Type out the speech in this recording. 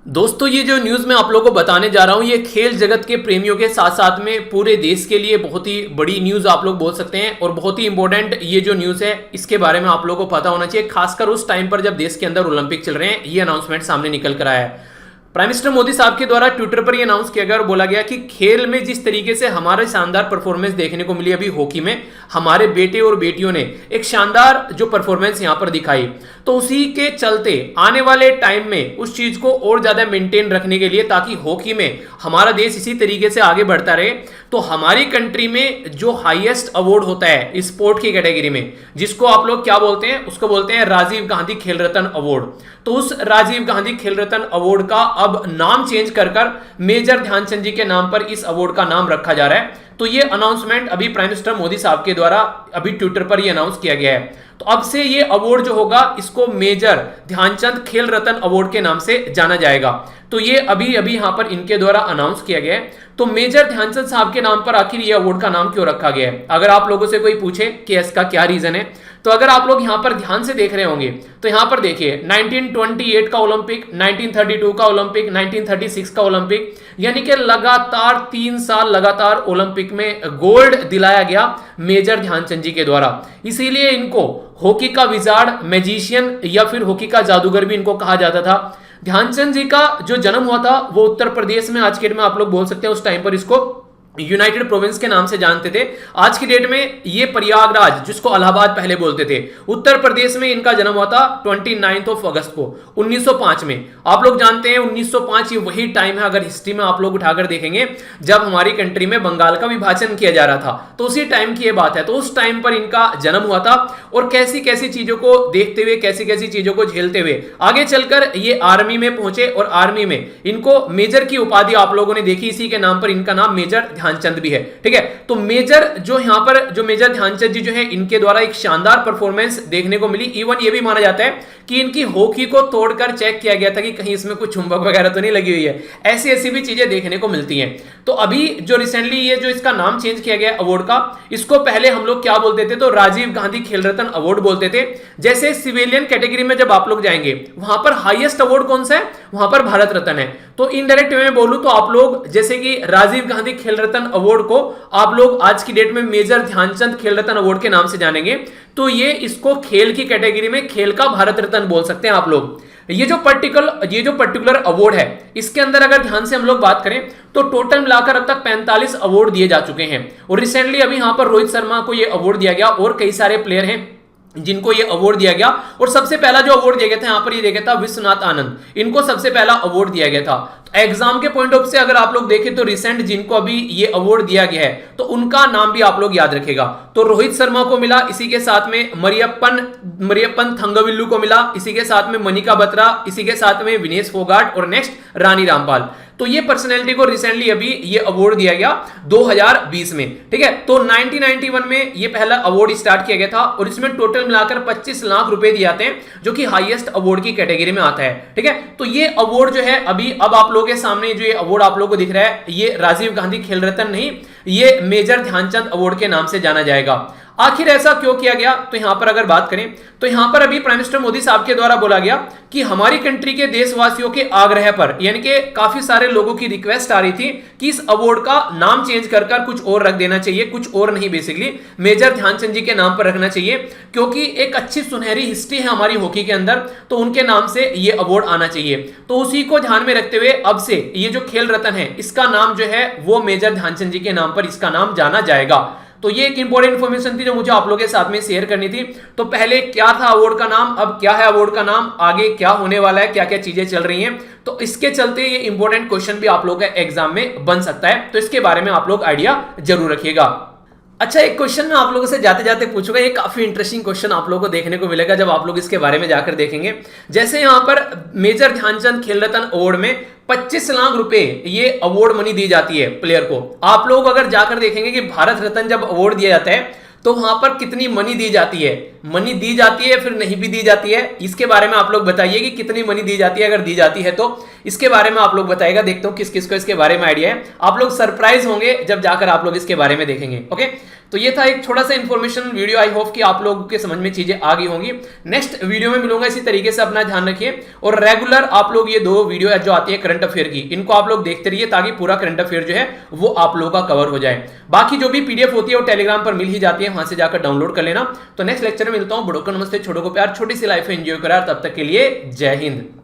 दोस्तों, ये जो न्यूज़ मैं आप लोगों को बताने जा रहा हूँ, ये खेल जगत के प्रेमियों के साथ साथ में पूरे देश के लिए बहुत ही बड़ी न्यूज़ आप लोग बोल सकते हैं और बहुत ही इंपॉर्टेंट ये जो न्यूज़ है इसके बारे में आप लोगों को पता होना चाहिए, खासकर उस टाइम पर जब देश के अंदर ओलंपिक चल रहे हैं। ये अनाउंसमेंट सामने निकल कर आया है। प्राइम मिनिस्टर मोदी साहब के द्वारा ट्विटर पर यह अनाउंस किया गया और बोला गया कि खेल में जिस तरीके से हमारे शानदार परफॉर्मेंस देखने को मिली अभी हॉकी में, हमारे बेटे और बेटियों ने एक शानदार जो परफॉर्मेंस यहां पर दिखाई, तो उसी के चलते आने वाले टाइम में उस चीज को और ज्यादा मेंटेन रखने के लिए, ताकि हॉकी में हमारा देश इसी तरीके से आगे बढ़ता रहे, तो हमारी कंट्री में जो हाईएस्ट अवार्ड होता है स्पोर्ट की कैटेगरी में, जिसको आप लोग क्या बोलते हैं, उसको बोलते हैं राजीव गांधी खेल रत्न अवार्ड। तो उस राजीव गांधी खेल रत्न अवार्ड का अब नाम चेंज कर मेजर ध्यानचंद जी के नाम पर इस अवार्ड का नाम रखा जा रहा है। तो ये अनाउंसमेंट अभी प्राइम मिनिस्टर मोदी साहब के द्वारा अभी ट्विटर पर ये अनाउंस किया गया है। तो अब से ये अवार्ड जो होगा इसको मेजर ध्यानचंद खेल रत्न अवार्ड के नाम से जाना जाएगा। तो ये अभी अभी यहां पर इनके द्वारा अनाउंस किया गया है। तो मेजर ध्यानचंद साहब के नाम पर आखिर ये अवार्ड का नाम क्यों रखा गया है? अगर आप लोगों से कोई पूछे कि इसका क्या रीजन है, तो अगर आप लोग यहां पर ध्यान से देख रहे होंगे तो यहां पर देखिए 1928 का ओलंपिक, 1932 का ओलंपिक, 1936 का ओलंपिक, यानी कि लगातार 3 साल लगातार ओलंपिक में गोल्ड दिलाया गया मेजर ध्यानचंद जी के द्वारा। इसीलिए इनको हॉकी का विजार्ड, मैजिशियन या फिर हॉकी का जादूगर भी इनको कहा जाता था। ध्यानचंद जी का जो जन्म हुआ था वो उत्तर प्रदेश में, आज के डेट में आप लोग बोल सकते हैं उस टाइम पर इसको यूनाइटेड प्रोविंस के नाम से जानते थे। आज की डेट में ये प्रयागराज, जिसको इलाहाबाद पहले बोलते थे, उत्तर प्रदेश में इनका जन्म हुआ था 29 अगस्त को 1905 में। आप लोग जानते हैं 1905 ये वही टाइम है, अगर हिस्ट्री में आप लोग उठाकर देखेंगे, जब हमारी कंट्री में बंगाल का विभाजन किया जा रहा था, तो उसी टाइम की ये बात है। तो उस टाइम पर इनका जन्म हुआ था और कैसी कैसी चीजों को देखते हुए, कैसी कैसी चीजों को झेलते हुए आगे चलकर ये आर्मी में पहुंचे और आर्मी में इनको मेजर की उपाधि आप लोगों ने देखी, इसी के नाम पर इनका नाम मेजर ध्यानचंद भी है। ठीक है, तो मेजर जो यहां पर जो मेजर ध्यानचंद जी जो है, इनके द्वारा एक शानदार परफॉर्मेंस देखने को मिली। इवन ये भी माना जाता है कि इनकी हॉकी को तोड़कर चेक किया गया था कि कहीं इसमें कुछ चुंबक वगैरह तो नहीं लगी हुई है। ऐसी ऐसी भी चीजें देखने को मिलती हैं। तो अभी जो रिसेंटली ये जो इसका नाम चेंज किया गया अवार्ड का, इसको पहले हम लोग क्या बोलते थे, तो राजीव गांधी खेल रत्न अवार्ड बोलते थे। जैसे सिविलियन कैटेगरी में जब आप लोग जाएंगे, वहां पर हाईएस्ट अवार्ड कौन सा है, वहां पर भारत रत्न है। तो इनडायरेक्ट वे में बोलूं तो आप लोग जैसे कि राजीव गांधी खेल रत्न अवार्ड को आप लोग आज की डेट में मेजर ध्यानचंद खेल रत्न अवार्ड के नाम से जानेंगे, तो ये इसको खेल की कैटेगरी में खेल का भारत रत्न बोल सकते हैं आप लोग। ये जो पर्टिकुलर अवार्ड है, इसके अंदर अगर ध्यान से हम लोग बात करें तो टोटल मिलाकर अब तक 45 अवार्ड दिए जा चुके हैं। और रिसेंटली अभी यहां पर रोहित शर्मा को ये अवार्ड दिया गया और कई सारे प्लेयर हैं जिनको ये अवार्ड दिया गया। और सबसे पहला जो अवार्ड दिया गया था, यहां पर ये दिया गया था विश्वनाथ आनंद, इनको सबसे पहला अवार्ड दिया गया था। तो एग्जाम के पॉइंट ऑफ से अगर आप लोग देखें तो रिसेंट जिनको अभी ये अवार्ड दिया गया है, तो उनका नाम भी आप लोग याद रखेगा। तो रोहित शर्मा को मिला, इसी के साथ में मरियप्पन थंगविल्लू को मिला, इसी के साथ में मनिका बत्रा, इसी के साथ में विनेश फोगाट और नेक्स्ट रानी रामपाल। तो ये पर्सनैलिटी को रिसेंटली अभी ये अवार्ड दिया गया 2020 में। ठीक है, तो 1991 में ये पहला अवार्ड स्टार्ट किया गया था और इसमें टोटल मिलाकर 25 लाख रुपए दिए जाते हैं, जो कि हाईएस्ट अवार्ड की कैटेगरी में आता है। ठीक है, तो ये अवार्ड जो है अभी अब आप लोगों के सामने जो ये अवार्ड आप लोगों को दिख रहा है, ये राजीव गांधी खेल रत्न नहीं, ये मेजर ध्यानचंद अवार्ड के नाम से जाना जाएगा। आखिर ऐसा क्यों किया गया, तो यहां पर अगर बात करें तो यहां पर अभी प्राइम मिनिस्टर मोदी साहब के द्वारा बोला गया कि हमारी कंट्री के देशवासियों के आग्रह पर, यानी कि काफी सारे लोगों की रिक्वेस्ट आ रही थी कि इस अवार्ड का नाम चेंज कर कुछ और रख देना चाहिए, कुछ और नहीं, बेसिकली मेजर ध्यानचंद जी के नाम पर रखना चाहिए, क्योंकि एक अच्छी सुनहरी हिस्ट्री है हमारी हॉकी के अंदर, तो उनके नाम से ये अवार्ड आना चाहिए। तो उसी को ध्यान में रखते हुए अब से ये जो खेल रत्न है, इसका नाम जो है वो मेजर ध्यानचंद जी के नाम पर इसका नाम जाना जाएगा। तो ये एक इंपॉर्टेंट इंफॉर्मेशन थी जो मुझे आप लोगों के साथ में शेयर करनी थी। तो पहले क्या था अवार्ड का नाम, अब क्या है अवार्ड का नाम, आगे क्या होने वाला है, क्या क्या चीजें चल रही हैं, तो इसके चलते ये इंपॉर्टेंट क्वेश्चन भी आप लोगों के एग्जाम में बन सकता है। तो इसके बारे में आप लोग आइडिया जरूर रखिएगा। अच्छा, एक क्वेश्चन मैं आप लोगों से जाते जाते पूछूंगा, ये काफी इंटरेस्टिंग क्वेश्चन आप लोगों को देखने को मिलेगा जब आप लोग इसके बारे में जाकर देखेंगे। जैसे यहां पर मेजर ध्यानचंद खेल रत्न अवार्ड में 25 लाख रुपए ये अवार्ड मनी दी जाती है प्लेयर को। आप लोग अगर जाकर देखेंगे कि भारत रत्न जब अवार्ड दिया जाता है तो वहां पर कितनी मनी दी जाती है, मनी दी जाती है फिर नहीं भी दी जाती है, इसके बारे में आप लोग बताइए कि कितनी मनी दी जाती है, अगर दी जाती है तो इसके बारे में आप लोग बताइएगा। देखता हूं किस किस को इसके बारे में आइडिया है। आप लोग सरप्राइज होंगे जब जाकर आप लोग इसके बारे में देखेंगे। ओके, तो ये था एक छोटा सा इन्फॉर्मेशन वीडियो। आई होप कि आप लोगों के समझ में चीजें आ गई होंगी। नेक्स्ट वीडियो में मिलूंगा इसी तरीके से, अपना ध्यान रखिए और रेगुलर आप लोग ये 2 वीडियो जो आती है करंट अफेयर की, इनको आप लोग देखते रहिए ताकि पूरा करंट अफेयर जो है वो आप लोगों का कवर हो जाए। बाकी जो भी पीडीएफ होती है वो टेलीग्राम पर मिल ही जाती है, वहां से जाकर डाउनलोड कर लेना। तो नेक्स्ट लेक्चर में मिलता हूं। बड़ों को नमस्ते, छोटों को प्यार, छोटी सी लाइफ एंजॉय करा। तब तक के लिए जय हिंद।